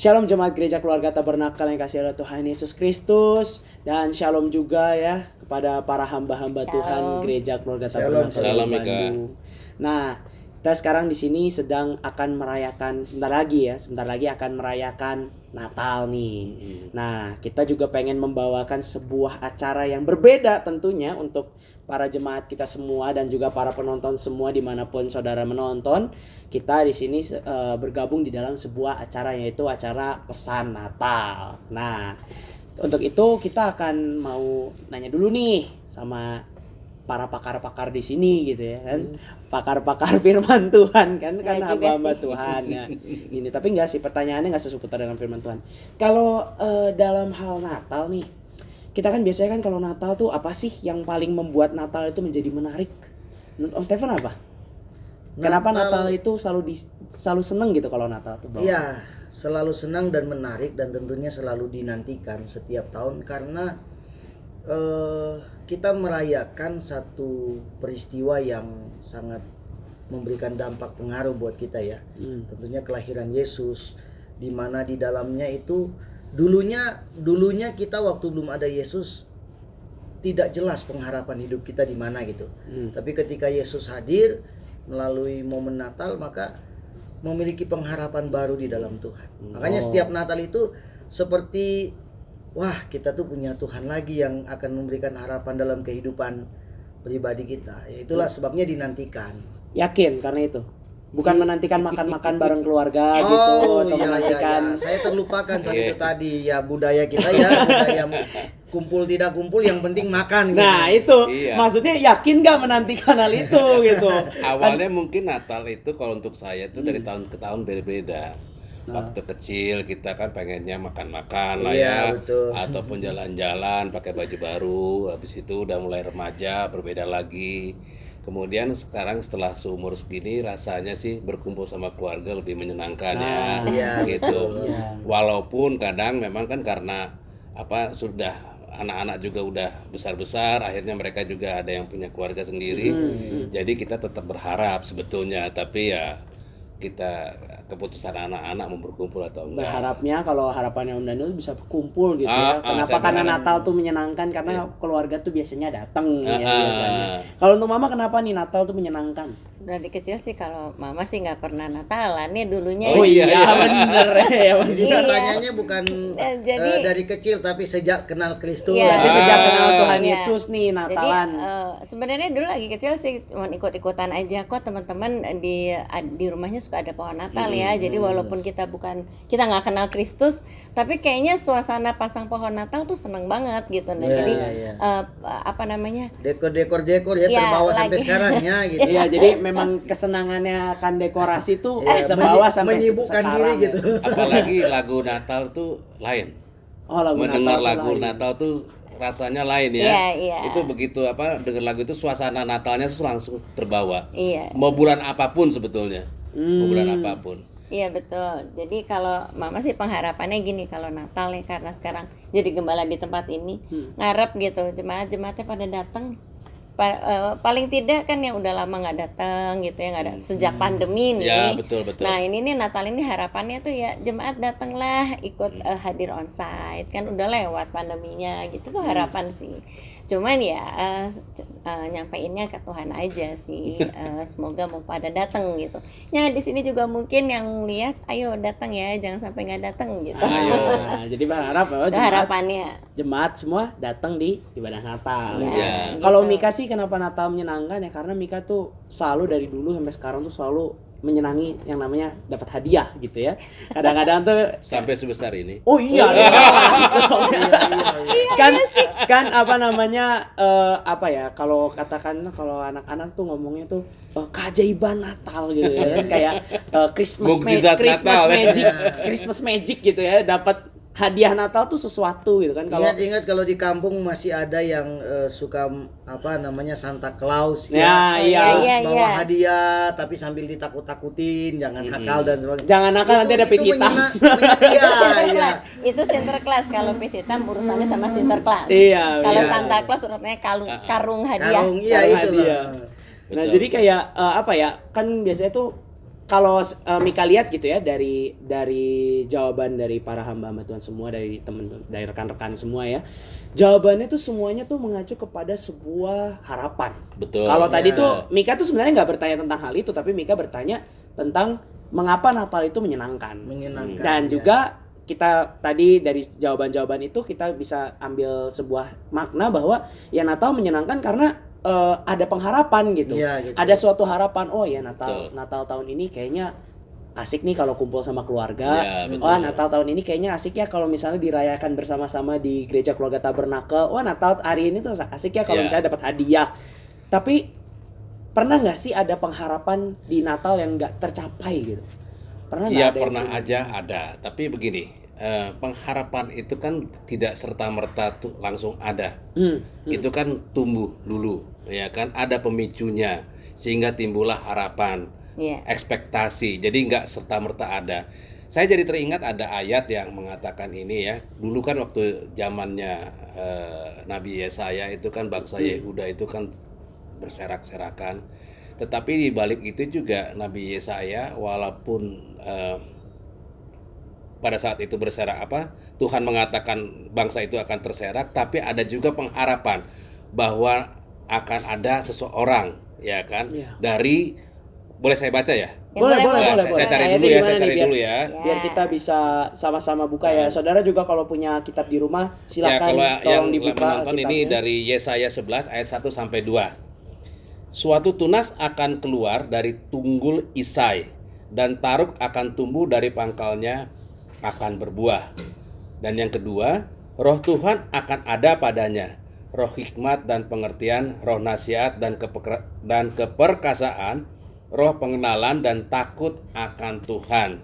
Shalom jemaat gereja keluarga Tabernakel yang kasih oleh Tuhan Yesus Kristus. Dan shalom juga ya kepada para hamba-hamba Tuhan gereja keluarga Tabernakel Shalom, Bandung. Nah, kita sekarang di sini sedang akan merayakan sebentar lagi akan merayakan Natal nih. Nah, kita juga pengen membawakan sebuah acara yang berbeda tentunya untuk para jemaat kita semua dan juga para penonton semua dimanapun saudara menonton. Kita di sini bergabung di dalam sebuah acara, yaitu acara pesan Natal. Nah, untuk itu kita akan mau nanya dulu nih sama para pakar-pakar di sini gitu ya kan. Pakar-pakar firman Tuhan kan hamba-hamba Tuhan ya. Gini, tapi enggak sih, pertanyaannya enggak seputar dengan firman Tuhan. Kalau dalam hal Natal nih, kita kan biasanya kan kalau Natal tuh apa sih yang paling membuat Natal itu menjadi menarik? Menurut Om Stephen apa? Kenapa Natal itu selalu seneng gitu kalau Natal tuh? Iya, selalu senang dan menarik dan tentunya selalu dinantikan setiap tahun karena kita merayakan satu peristiwa yang sangat memberikan dampak pengaruh buat kita ya. Tentunya kelahiran Yesus, di mana di dalamnya itu dulunya kita waktu belum ada Yesus tidak jelas pengharapan hidup kita di mana gitu. Tapi ketika Yesus hadir melalui momen Natal, maka memiliki pengharapan baru di dalam Tuhan. Makanya setiap Natal itu seperti wah, kita tuh punya Tuhan lagi yang akan memberikan harapan dalam kehidupan pribadi kita. Ya, itulah sebabnya dinantikan. Yakin karena itu? Bukan menantikan makan-makan bareng keluarga gitu atau menantikan. Iya. Saya terlupakan soal itu tadi ya, budaya kita ya, budaya kumpul tidak kumpul yang penting makan gitu. Nah itu maksudnya yakin gak menantikan hal itu gitu. Awalnya mungkin Natal itu kalau untuk saya itu dari tahun ke tahun beda-beda. Waktu kecil kita kan pengennya makan-makan lah ya, betul. ataupun jalan-jalan pakai baju baru. Habis itu udah mulai remaja berbeda lagi. Kemudian sekarang setelah seumur segini rasanya sih berkumpul sama keluarga lebih menyenangkan gitu. Walaupun kadang memang kan karena sudah anak-anak juga udah besar-besar, akhirnya mereka juga ada yang punya keluarga sendiri. Jadi kita tetap berharap sebetulnya, tapi ya kita keputusan anak-anak mau berkumpul atau enggak. Berharapnya kalau harapannya Om Daniel bisa kumpul gitu ya. Kenapa? Karena Natal tuh menyenangkan karena keluarga tuh biasanya datang ya biasanya. Kalau untuk Mama kenapa nih Natal tuh menyenangkan? Dari kecil sih kalau Mama sih nggak pernah Natalan nih dulunya. Oh iya bener ya. Jadi pertanyaannya bukan dari kecil tapi sejak kenal Kristus. Iya, sejak kenal Tuhan Yesus nih Natalan. Jadi sebenarnya dulu lagi kecil sih cuma ikut-ikutan aja kok, teman-teman di rumahnya suka ada pohon Natal ya. Jadi walaupun kita nggak kenal Kristus, tapi kayaknya suasana pasang pohon Natal tuh seneng banget gitu. Nah, jadi dekor ya terbawa sampai sekarang ya gitu. Iya, jadi memang kesenangannya akan dekorasi tuh terbawa sampai menyibukkan sekarang, diri gitu. Apalagi lagu Natal tuh lain. Mendengar lagu Natal tuh rasanya lain ya. Itu begitu dengar lagu itu suasana Natalnya tuh langsung terbawa. Mau bulan apapun sebetulnya. Mau bulan apapun. Iya betul. Jadi kalau Mama sih pengharapannya gini, kalau Natal ya, karena sekarang jadi gembala di tempat ini, ngarep gitu jemaat-jemaatnya pada datang. Paling tidak kan yang udah lama nggak datang gitu ya, nggak ada sejak pandemi nih. Ya, betul. Nah ini nih Natal ini harapannya tuh ya jemaat datanglah ikut hadir onsite, kan udah lewat pandeminya gitu tuh harapan sih. Cuman ya nyampeinnya ke Tuhan aja sih. Semoga mau pada datang gitu. Ya di sini juga mungkin yang lihat, ayo datang ya, jangan sampai nggak datang gitu. Jadi berharap bahwa jemaat semua datang di ibadah Natal. Kalau Mika sih kenapa Natal menyenangkan ya, karena Mika tuh selalu dari dulu sampai sekarang tuh selalu menyenangi yang namanya dapat hadiah gitu ya. Kadang-kadang tuh sampai sebesar ini. Oh iya. Kan apa namanya kalau katakan kalau anak-anak tuh ngomongnya tuh keajaiban Natal gitu ya. Kayak Christmas magic gitu ya, dapat hadiah Natal tuh sesuatu gitu kan. Kalau ingat kalau di kampung masih ada yang suka Santa Claus bawa hadiah tapi sambil ditakut-takutin, jangan nakal dan sebagainya. Jangan nakal, nanti ada pit hitam. Itu Sinterklas. Kalau pit hitam urusannya sama Sinterklas. Kalau Santa Claus urusannya karung hadiah. Karung, itu. Nah, jadi kayak kan biasanya tuh kalau Mika lihat gitu ya dari jawaban dari para hamba-hamba Tuhan semua, dari dari rekan-rekan semua ya, jawabannya tuh semuanya tuh mengacu kepada sebuah harapan. Betul. Kalau tadi Ya. tuh Mika tuh sebenarnya nggak bertanya tentang hal itu, tapi Mika bertanya tentang mengapa Natal itu menyenangkan. Dan ya. juga kita tadi dari jawaban-jawaban itu kita bisa ambil sebuah makna bahwa ya Natal menyenangkan karena ada pengharapan gitu. Iya, gitu. Ada suatu harapan, oh ya Betul. Natal tahun ini kayaknya asik nih kalau kumpul sama keluarga. Iya, betul. Wah, Natal tahun ini kayaknya asik ya kalau misalnya dirayakan bersama-sama di gereja keluarga Tabernakel. Wah, Natal hari ini tuh asik ya kalau Iya. misalnya dapat hadiah. Tapi pernah nggak sih ada pengharapan di Natal yang nggak tercapai gitu? Pernah nggak Iya ada yang pernah kayak aja ada, tapi begini, pengharapan itu kan tidak serta-merta tuh langsung ada. Itu kan tumbuh dulu, ya kan, ada pemicunya sehingga timbullah harapan, Iya. ekspektasi. Jadi nggak serta-merta ada. Saya jadi teringat ada ayat yang mengatakan ini ya. Dulu kan waktu zamannya Nabi Yesaya itu kan bangsa Yehuda itu kan berserak-serakan. Tetapi di balik itu juga Nabi Yesaya walaupun pada saat itu berserak Tuhan mengatakan bangsa itu akan terserak, tapi ada juga pengharapan bahwa akan ada seseorang, ya kan, Iya. dari, boleh saya baca ya? Ya, boleh. Saya cari Ayatnya dulu ya, gimana saya nih, cari dulu ya. biar kita bisa sama-sama buka ya. Saudara juga kalau punya kitab di rumah Ya, silakan kalau yang tolong dibuka menonton ini kitabnya. dari Yesaya 11 ayat 1 sampai 2. Suatu tunas akan keluar dari tunggul Isai, dan taruk akan tumbuh dari pangkalnya, akan berbuah. Dan yang kedua, roh Tuhan akan ada padanya, roh hikmat dan pengertian, roh nasihat dan keperkasaan, roh pengenalan dan takut akan Tuhan.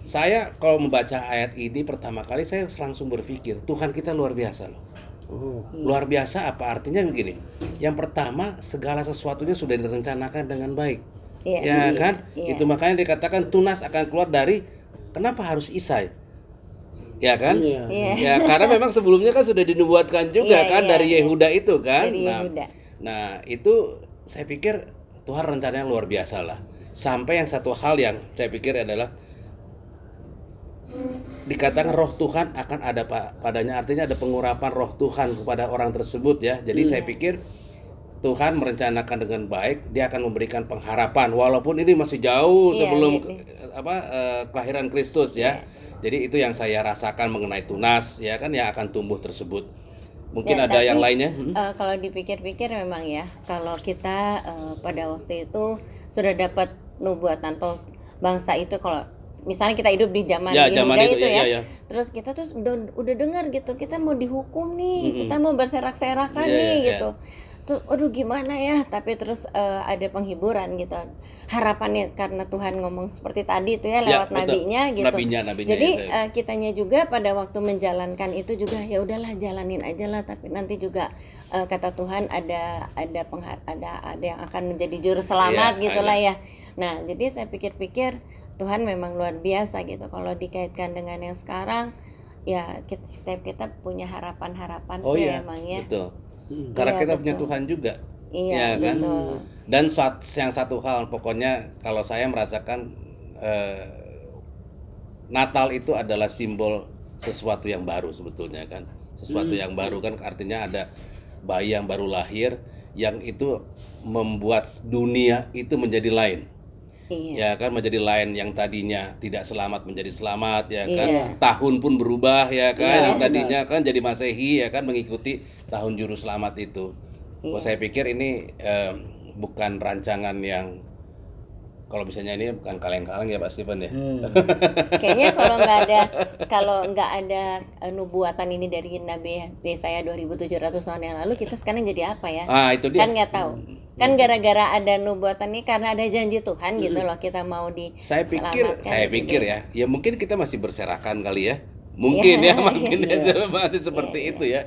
Saya kalau membaca ayat ini pertama kali saya langsung berpikir, Tuhan kita luar biasa loh. Luar biasa apa artinya begini? Yang pertama, segala sesuatunya sudah direncanakan dengan baik. Iya. Ya kan? Iya. Itu makanya dikatakan tunas akan keluar dari, kenapa harus Isai? Ya kan? Iya. Iya. Ya karena memang sebelumnya kan sudah dinubuatkan juga Iya, kan iya, dari iya. Yehuda itu kan. Dari Yehuda. Nah, itu saya pikir Tuhan rencananya luar biasa lah. Sampai yang satu hal yang saya pikir adalah dikatakan roh Tuhan akan ada padanya, artinya ada pengurapan roh Tuhan kepada orang tersebut ya. Jadi saya pikir Tuhan merencanakan dengan baik, dia akan memberikan pengharapan walaupun ini masih jauh Iya, sebelum gitu. kelahiran Kristus ya. Jadi itu yang saya rasakan mengenai tunas ya kan, yang akan tumbuh tersebut. Mungkin Ya, ada tapi, yang lainnya. kalau dipikir-pikir memang ya, kalau kita pada waktu itu sudah dapat nubuatan atau bangsa itu, kalau misalnya kita hidup di zaman Ya, Yehuda zaman itu, itu iya, ya, iya. terus kita tuh udah dengar gitu, kita mau dihukum nih, kita mau berserak-serakan Iya, nih iya, gitu. Tuh, aduh gimana ya, tapi terus ada penghiburan gitu, harapannya karena Tuhan ngomong seperti tadi itu ya, Ya, lewat betul. nabinya gitu. Nabinya Jadi Yesaya. kitanya juga pada waktu menjalankan itu juga ya udahlah jalanin aja lah, tapi nanti juga kata Tuhan ada yang akan menjadi juru selamat Iya, gitulah ada. ya. Nah, jadi saya pikir-pikir Tuhan memang luar biasa gitu. Kalau dikaitkan dengan yang sekarang ya setiap kita punya harapan-harapan Oh sih iya, emang ya. betul. Karena Iya, kita punya betul. Tuhan juga. Iya, Ya kan? betul. Dan yang satu hal pokoknya kalau saya merasakan Natal itu adalah simbol sesuatu yang baru sebetulnya kan. Sesuatu yang baru kan artinya ada bayi yang baru lahir yang itu membuat dunia itu menjadi lain. Iya. Ya kan, menjadi lain, yang tadinya tidak selamat menjadi selamat ya kan. Iya. Tahun pun berubah ya kan. Iya, Yang tadinya kan jadi Masehi ya kan, mengikuti tahun juru selamat itu. Iya. Saya pikir ini bukan rancangan yang, kalau misalnya ini bukan kaleng-kaleng ya Pak Stephen ya. Kayaknya kalau nggak ada nubuatan ini dari Nabi Yesaya 2700 tahun yang lalu, kita sekarang jadi apa ya? Ah, itu dia. Kan nggak tahu. Kan gara-gara ada nubuatan ini, karena ada janji Tuhan gitu loh, kita mau Saya diselamatkan. pikir ya mungkin kita masih berserakan kali ya. Mungkin Iya, mungkin iya. masih seperti Iya, itu ya.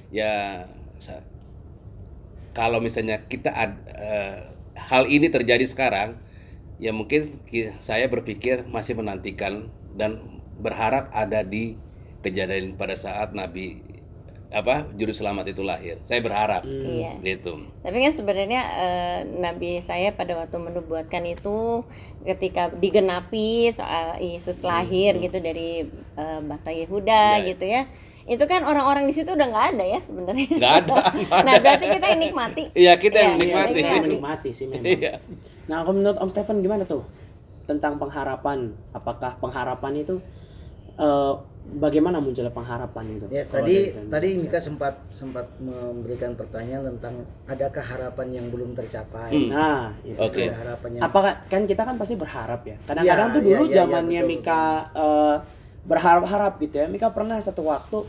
Ya kalau misalnya hal ini terjadi sekarang, ya mungkin saya berpikir masih menantikan dan berharap ada di kejadian pada saat Nabi juru selamat itu lahir. Saya berharap Iya. gitu. Tapi kan sebenarnya Nabi saya pada waktu menubuatkan itu ketika digenapi soal Yesus lahir gitu dari bangsa Yehuda Ya. gitu ya. Itu kan orang-orang di situ udah nggak ada ya sebenarnya. Nggak ada. Nah, berarti kita yang nikmati. Iya, kita yang Iya, menikmati. Kita menikmati sih memang. Iya. Nah, kalau menurut Om Stephen gimana tuh tentang pengharapan? Apakah pengharapan itu bagaimana munculnya pengharapan itu? Ya, Kalau tadi dari Mika sempat memberikan pertanyaan tentang adakah harapan yang belum tercapai. Nah, itu. Oke. Ada harapan yang Apakah kan kita kan pasti berharap ya. Kadang-kadang Ya, tuh dulu ya, ya, zamannya betul, Mika berharap-harap gitu ya. Mika pernah satu waktu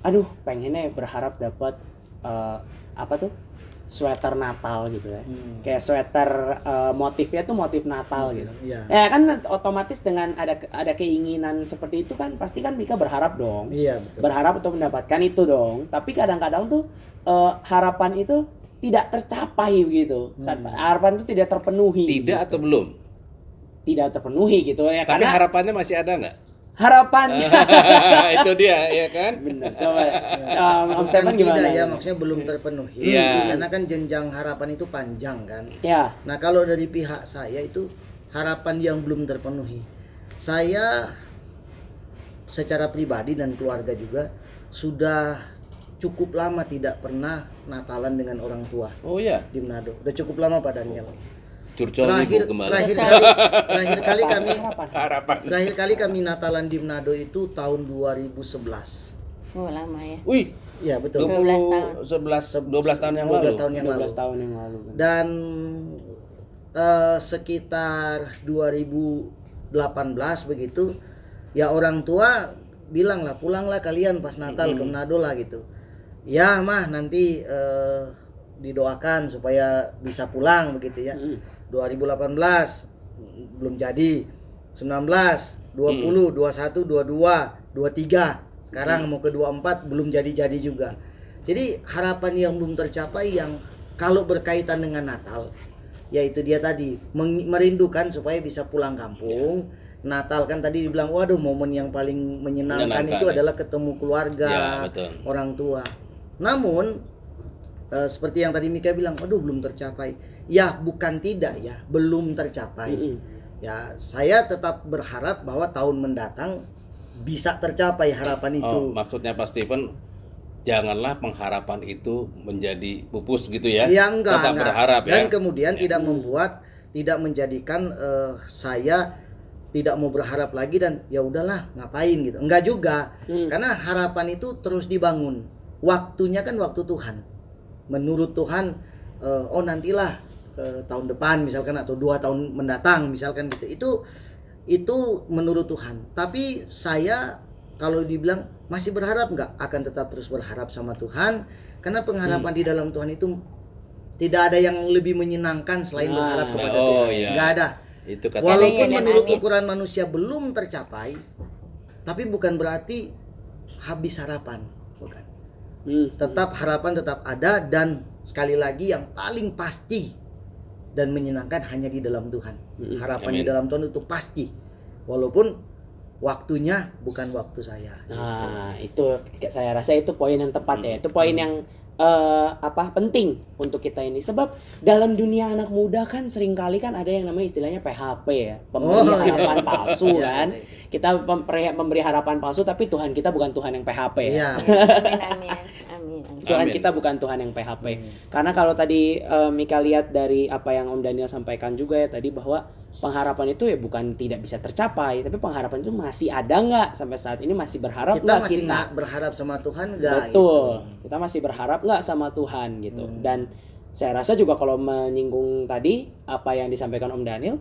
aduh pengennya berharap dapat apa tuh? Sweater Natal gitu ya. Kayak sweater motifnya tuh motif Natal gitu. Iya. Ya kan otomatis dengan ada keinginan seperti itu kan pasti kan Mika berharap dong. Iya, betul. Berharap untuk mendapatkan itu dong. Tapi kadang-kadang tuh harapan itu tidak tercapai begitu. Harapan itu tidak terpenuhi. Tidak atau belum? Tidak terpenuhi gitu ya. Tapi Karena harapannya masih ada nggak? harapannya Itu dia, ya kan? bener. Coba Om Bukan Stephen gimana? tidak ya, maksudnya belum terpenuhi. Iya. Karena kan jenjang harapan itu panjang kan. Ya. Nah, kalau dari pihak saya itu harapan yang belum terpenuhi. Saya secara pribadi dan keluarga juga sudah cukup lama tidak pernah Natalan dengan orang tua Oh ya, di Manado. Udah cukup lama Pak Daniel. curcol Terakhir ibu kembali. terakhir kali kami Natalan di Manado itu tahun 2011. Oh, lama ya. Wih, Ya, betul. 12 12 tahun yang 12 lalu. tahun yang lalu. 12 tahun yang lalu kan. Dan sekitar 2018 begitu, ya orang tua bilang lah pulanglah kalian pas Natal ke Manado lah gitu. Ya mah nanti didoakan supaya bisa pulang begitu ya. 2018 belum jadi, 19, 20, 21, 22, 23. Sekarang mau ke 24 belum jadi-jadi juga. Jadi harapan yang belum tercapai yang kalau berkaitan dengan Natal, yaitu dia tadi merindukan supaya bisa pulang kampung. Natal kan tadi dibilang, waduh momen yang paling menyenangkan itu ya. adalah ketemu keluarga, Ya, betul. orang tua. Namun seperti yang tadi Mika bilang, aduh belum tercapai. Ya bukan tidak ya, belum tercapai. Ya saya tetap berharap bahwa tahun mendatang bisa tercapai harapan itu. Oh, maksudnya Pak Stephen, janganlah pengharapan itu menjadi pupus gitu ya. Ya enggak. Tetap berharap Dan ya. kemudian tidak menjadikan saya tidak mau berharap lagi dan ya udahlah ngapain gitu. Enggak juga. Karena harapan itu terus dibangun. Waktunya kan waktu Tuhan. Menurut Tuhan oh nantilah tahun depan misalkan atau 2 tahun mendatang misalkan gitu. Itu menurut Tuhan. Tapi saya kalau dibilang masih berharap enggak, akan tetap terus berharap sama Tuhan karena pengharapan di dalam Tuhan itu tidak ada yang lebih menyenangkan selain berharap kepada Tuhan. iya. Enggak ada. Itu kata Walaupun Iya, dan menurut angin. ukuran manusia belum tercapai, tapi bukan berarti habis harapan, bukan. Tetap harapan tetap ada dan sekali lagi yang paling pasti dan menyenangkan hanya di dalam Tuhan. Harapan di Amin. dalam Tuhan itu pasti. Walaupun waktunya bukan waktu saya. Nah, itu saya rasa itu poin yang tepat ya. Itu poin yang penting untuk kita ini. Sebab dalam dunia anak muda kan seringkali kan ada yang namanya istilahnya PHP ya, pemberi harapan palsu kan. Kita memberi harapan palsu tapi Tuhan kita bukan Tuhan yang PHP ya. Iya. Amin. Tuhan Amin. kita bukan Tuhan yang PHP. Karena kalau tadi Mika lihat dari apa yang Om Daniel sampaikan juga ya tadi bahwa pengharapan itu ya bukan tidak bisa tercapai, tapi pengharapan itu masih ada nggak sampai saat ini masih berharap Kita nggak masih kita? nggak berharap sama Tuhan nggak? Betul, Gitu. kita masih berharap nggak sama Tuhan gitu. Dan saya rasa juga kalau menyinggung tadi apa yang disampaikan Om Daniel,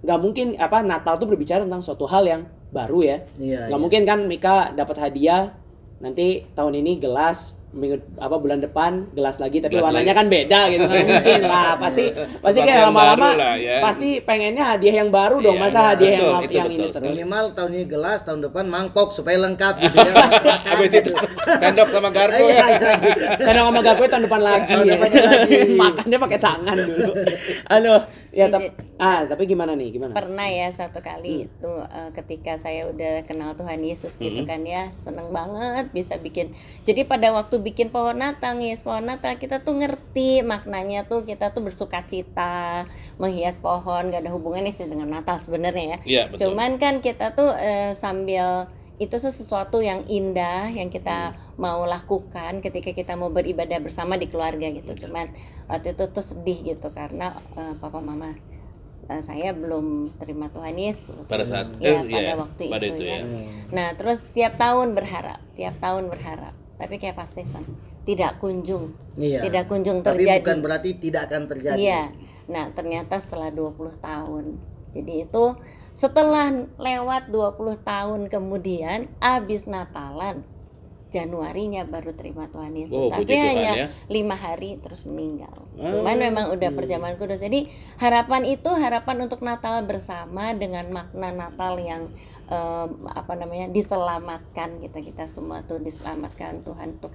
nggak mungkin Natal tuh berbicara tentang suatu hal yang baru ya. Iya, Nggak iya. mungkin kan Mika dapat hadiah nanti tahun ini gelas bulan depan gelas lagi tapi Gelas warnanya lagi. kan beda gitu kan mungkin lah pasti Sesuatu kayak yang lama-lama baru lah, ya. pasti pengennya hadiah yang baru dong Iya, masa iya, hadiah betul, yang itu yang ini betul. terus. Minimal tahun ini gelas, tahun depan mangkok supaya lengkap gitu ya. Habis itu sendok sama garpu Iya, ya. iya. Saya sama garpu tahun depan lagi. Tahun depannya lagi. Makannya pakai tangan dulu. Aduh, ya Jadi- tapi gimana nih? Gimana? Pernah ya satu kali itu ketika saya udah kenal Tuhan Yesus gitu kan ya, seneng banget bisa bikin. Jadi pada waktu bikin pohon Natal kita tuh ngerti maknanya tuh, kita tuh bersuka cita menghias pohon, gak ada hubungannya sih dengan Natal sebenarnya ya. Iya, betul. Cuman kan kita tuh sambil itu tuh sesuatu yang indah yang kita mau lakukan ketika kita mau beribadah bersama di keluarga gitu. Cuman waktu itu tuh sedih gitu karena papa mama saya belum terima Tuhan Yesus Pada saat ya, iya, pada waktu pada itu ya. ya. Nah terus tiap tahun berharap, tapi kayak Pak Stefan tidak kunjung Iya. terjadi. Tapi bukan berarti tidak akan terjadi. Iya. Nah, ternyata setelah 20 tahun. Jadi itu setelah lewat 20 tahun kemudian abis Natalan Januarinya baru terima Tuhan Yesus. Oh, Tapi puji Tuhan, hanya ya. 5 hari terus meninggal. Cuman memang udah perjamuan kudus. Jadi harapan itu harapan untuk Natal bersama dengan makna Natal yang diselamatkan, kita semua tuh diselamatkan, Tuhan tuh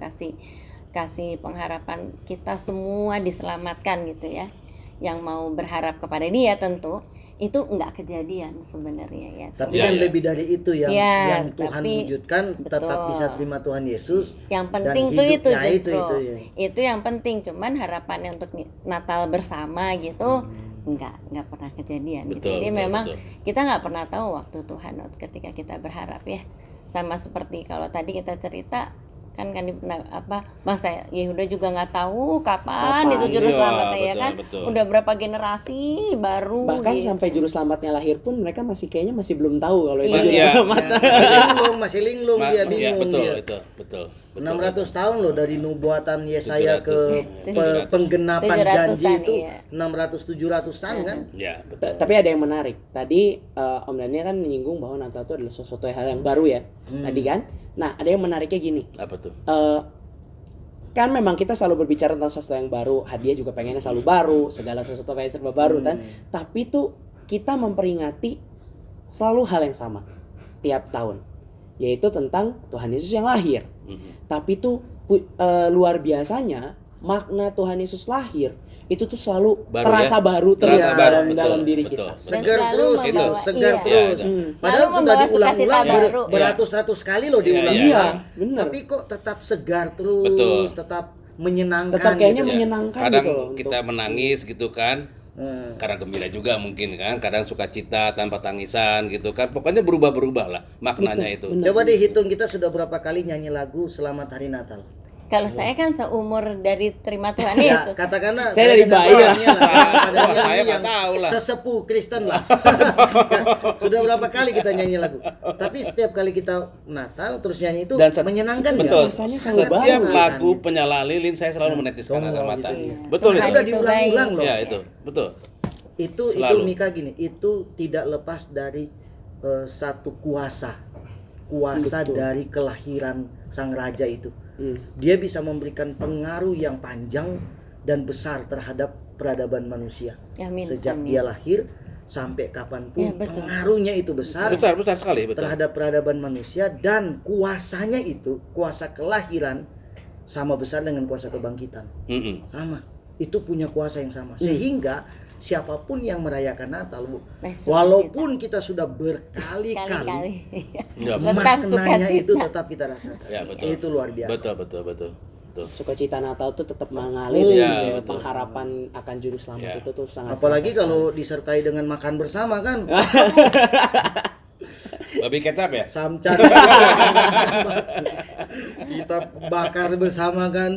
kasih pengharapan, kita semua diselamatkan gitu ya. Yang mau berharap kepada Dia tentu itu enggak kejadian sebenarnya ya. Tapi Ya, kan ya. lebih dari itu yang Ya, Tuhan tapi- wujudkan, tetap betul. bisa terima Tuhan Yesus. Yang dan penting tuh hidup. itu Nah, justru itu ya. itu yang penting. Cuman harapannya untuk Natal bersama gitu enggak pernah kejadian gitu. Betul, Jadi betul, memang betul. kita nggak pernah tahu waktu Tuhan ketika kita berharap ya. Sama seperti kalau tadi kita cerita kan masa Yehuda juga nggak tahu kapan itu juru Iya, selamatnya ya betul, kan. betul. Udah berapa generasi baru Bahkan gitu. sampai juru selamatnya lahir pun mereka kayaknya masih belum tahu kalau itu Iya. juru Iya. selamat. Masih linglung dia, Iya, bingung betul, dia. itu, betul. 600 tahun loh dari nubuatan Yesaya 700, ke ya. penggenapan 700-an, janji itu iya. 600-700-an kan. Ya, betul. Tapi ada yang menarik. Tadi Om Daniel kan menyinggung bahwa Natal itu adalah sesuatu hal yang baru ya. Tadi kan. Nah, ada yang menariknya gini. Apa tuh? Kan memang kita selalu berbicara tentang sesuatu yang baru, hadiah juga pengennya selalu baru, segala sesuatu kayak serba baru kan. Tapi tuh kita memperingati selalu hal yang sama tiap tahun, yaitu tentang Tuhan Yesus yang lahir. Tapi tuh luar biasanya makna Tuhan Yesus lahir itu tuh selalu Baru terasa ya? baru terus Terasa baru, dalam betul, dalam diri betul. kita. Segar selalu terus membawa- gitu, segar iya. terus. Iya, iya. Padahal Selalu sudah membawa diulang-ulang sukacita baru. beratus-ratus kali loh diulang. Iya, bener. Tapi kok tetap segar terus, Betul. tetap menyenangkan. Tetap kayaknya gitu. menyenangkan Kadang gitu loh kita menangis gitu kan. Kadang gembira juga mungkin kan, kadang sukacita tanpa tangisan gitu kan. Pokoknya berubah-berubah lah maknanya itu. Coba dihitung kita sudah berapa kali nyanyi lagu Selamat Hari Natal. Kalau saya kan seumur dari terima Tuhan Ya, Yesus. katakanlah Saya dari dengan bayi lah. bahannya pada Wah, nyanyi saya nggak yang tahu lah. sesepuh Kristen lah. Sudah berapa kali kita nyanyi lagu. Tapi setiap kali kita Natal terus nyanyi itu menyenangkan ya. Betul. Suasananya selalu baru. Setiap kan. lagu penyala lilin saya selalu meneteskan air mata. Betul Itu itu. udah Itu diulang-ulang baik. loh. Ya itu, betul. Itu Selalu. Mika gini, itu tidak lepas dari satu kuasa Betul. dari kelahiran sang raja itu. Dia bisa memberikan pengaruh yang panjang dan besar terhadap peradaban manusia. Amin, Sejak amin. dia lahir sampai kapanpun Ya, betul. pengaruhnya itu besar Besar sekali, betul. terhadap peradaban manusia, dan kuasanya itu, kuasa kelahiran sama besar dengan kuasa kebangkitan. Mm-mm. Sama, itu punya kuasa yang sama, sehingga siapapun yang merayakan Natal, Bu, Masuk walaupun kita sudah berkali-kali, kali-kali. Ya, Tetap maknanya sukacita. itu tetap kita rasakan. Ya, betul. Itu luar biasa. Betul. Sukacita Natal tuh tetap mengalir Iya, gitu ya. betul. Pengharapan akan juru selamat Iya. itu tuh sangat Apalagi terasa kalau disertai dengan makan bersama kan, Babi kecap ya? samcar kita bakar bersama kan.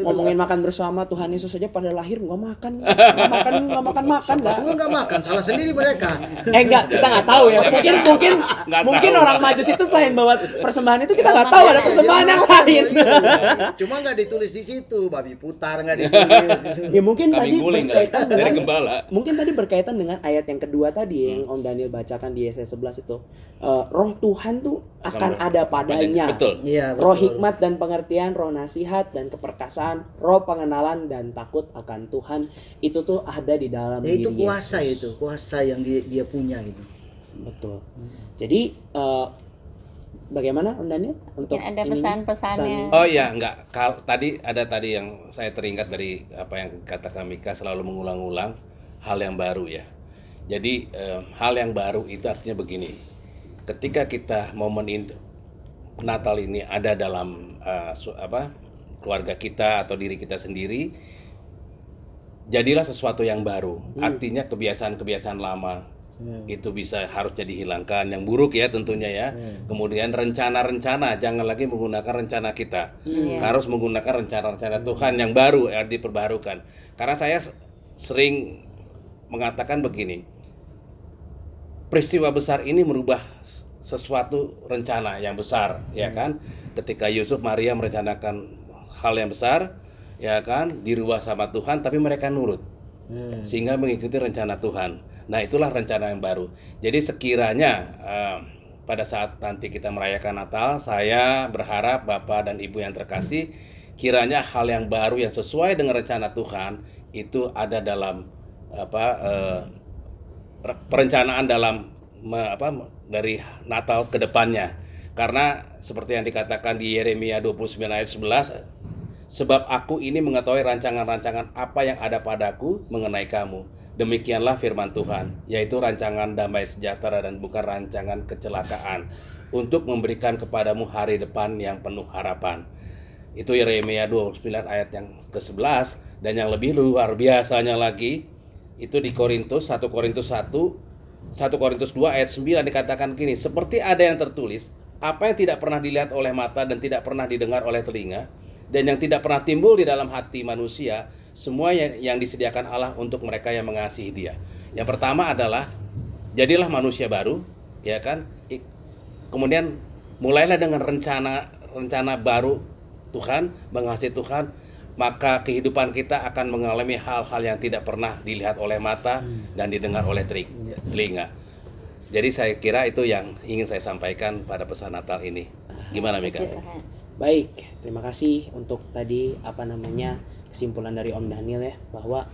ngomongin makan bersama. Tuhan Yesus saja pada lahir nggak makan Siapa nggak. semua nggak makan, salah sendiri mereka. Enggak, kita nggak tahu ya. Mungkin Nggak tahu. orang Majus itu selain bawa persembahan itu kita nggak tahu ada persembahan yang lain. Cuma nggak ditulis di situ, babi putar nggak ditulis. Ya mungkin Kambing tadi guling berkaitan kan? Dari dengan gembala. mungkin tadi berkaitan dengan ayat yang kedua tadi yang Om Daniel bacakan di Yesaya 11 itu. Roh Tuhan tuh akan ada padanya. Betul. Iya, betul. Roh hikmat dan pengertian, roh nasihat dan keperkasaan, roh pengenalan dan takut akan Tuhan. Itu tuh ada di dalam Ya, diri itu kuasa, Yesus. itu kuasa yang dia punya gitu. Betul. Jadi bagaimana Om Daniel untuk Mungkin ada ini nih, pesan-pesannya. pesan- Oh ya, enggak. Tadi yang saya teringat dari apa yang kata Mika, selalu mengulang-ulang hal yang baru ya. Jadi hal yang baru itu artinya begini. Ketika kita momen Natal ini ada dalam keluarga kita atau diri kita sendiri, jadilah sesuatu yang baru. Artinya kebiasaan-kebiasaan lama itu harus jadi hilangkan, yang buruk ya tentunya ya. Kemudian rencana-rencana, jangan lagi menggunakan rencana kita, harus menggunakan rencana-rencana Tuhan yang baru, diperbarukan. Karena saya sering mengatakan begini, peristiwa besar ini merubah sesuatu rencana yang besar, ya kan? Ketika Yusuf Maria merencanakan hal yang besar, ya kan, dirubah sama Tuhan, tapi mereka nurut, sehingga mengikuti rencana Tuhan. Nah, itulah rencana yang baru. Jadi sekiranya pada saat nanti kita merayakan Natal, saya berharap Bapak dan Ibu yang terkasih, kiranya hal yang baru yang sesuai dengan rencana Tuhan itu ada dalam perencanaan dalam dari Natal ke depannya. Karena seperti yang dikatakan di Yeremia 29 ayat 11, sebab aku ini mengetahui rancangan-rancangan apa yang ada padaku mengenai kamu. Demikianlah firman Tuhan, yaitu rancangan damai sejahtera dan bukan rancangan kecelakaan, untuk memberikan kepadamu hari depan yang penuh harapan. Itu Yeremia 29 ayat yang ke-11. Dan yang lebih luar biasanya lagi, itu di 1 Korintus 2 ayat 9 dikatakan gini, seperti ada yang tertulis, apa yang tidak pernah dilihat oleh mata dan tidak pernah didengar oleh telinga, dan yang tidak pernah timbul di dalam hati manusia, semua yang disediakan Allah untuk mereka yang mengasihi Dia. Yang pertama adalah jadilah manusia baru, ya kan? Kemudian mulailah dengan rencana baru Tuhan, mengasihi Tuhan, maka kehidupan kita akan mengalami hal-hal yang tidak pernah dilihat oleh mata dan didengar oleh telinga. Jadi saya kira itu yang ingin saya sampaikan pada pesan Natal ini. Gimana Mika? Puji Tuhan. Baik, terima kasih untuk tadi kesimpulan dari Om Daniel ya, bahwa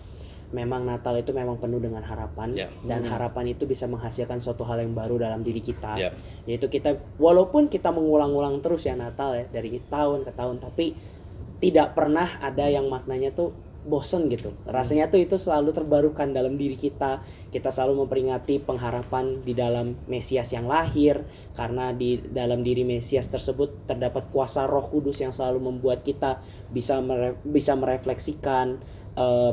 memang Natal itu memang penuh dengan harapan, dan harapan itu bisa menghasilkan suatu hal yang baru dalam diri kita. Yaitu kita, walaupun kita mengulang-ulang terus ya Natal ya, dari tahun ke tahun, tapi tidak pernah ada yang maknanya tuh bosen gitu. Rasanya tuh itu selalu terbarukan dalam diri kita. Kita selalu memperingati pengharapan di dalam Mesias yang lahir, karena di dalam diri Mesias tersebut terdapat kuasa Roh Kudus yang selalu membuat kita bisa merefleksikan,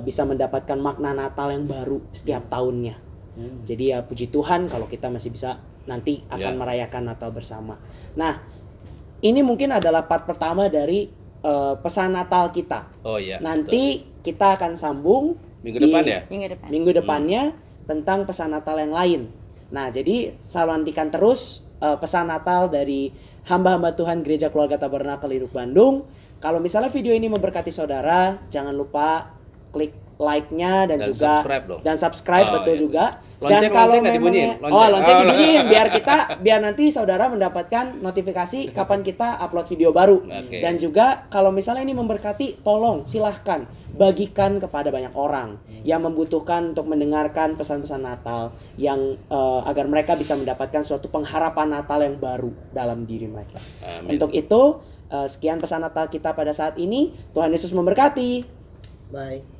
bisa mendapatkan makna Natal yang baru setiap tahunnya. Jadi ya puji Tuhan kalau kita masih bisa nanti akan merayakan Natal bersama. Nah, ini mungkin adalah part pertama dari pesan Natal kita. Oh iya. Nanti kita akan sambung minggu depan ya? Minggu depannya tentang pesan Natal yang lain. Nah, jadi selalu nantikan terus pesan Natal dari hamba-hamba Tuhan Gereja Keluarga Tabernakel Induk Bandung. Kalau misalnya video ini memberkati saudara, jangan lupa klik like-nya dan juga subscribe dong. Dan subscribe betul iya. juga. Lonceng, Dan kalau nggak dibunyiin? lonceng dibunyiin biar nanti saudara mendapatkan notifikasi kapan kita upload video baru. Dan juga kalau misalnya ini memberkati, tolong silahkan bagikan kepada banyak orang yang membutuhkan untuk mendengarkan pesan-pesan Natal yang agar mereka bisa mendapatkan suatu pengharapan Natal yang baru dalam diri mereka. Amin. Untuk itu sekian pesan Natal kita pada saat ini. Tuhan Yesus memberkati. Bye.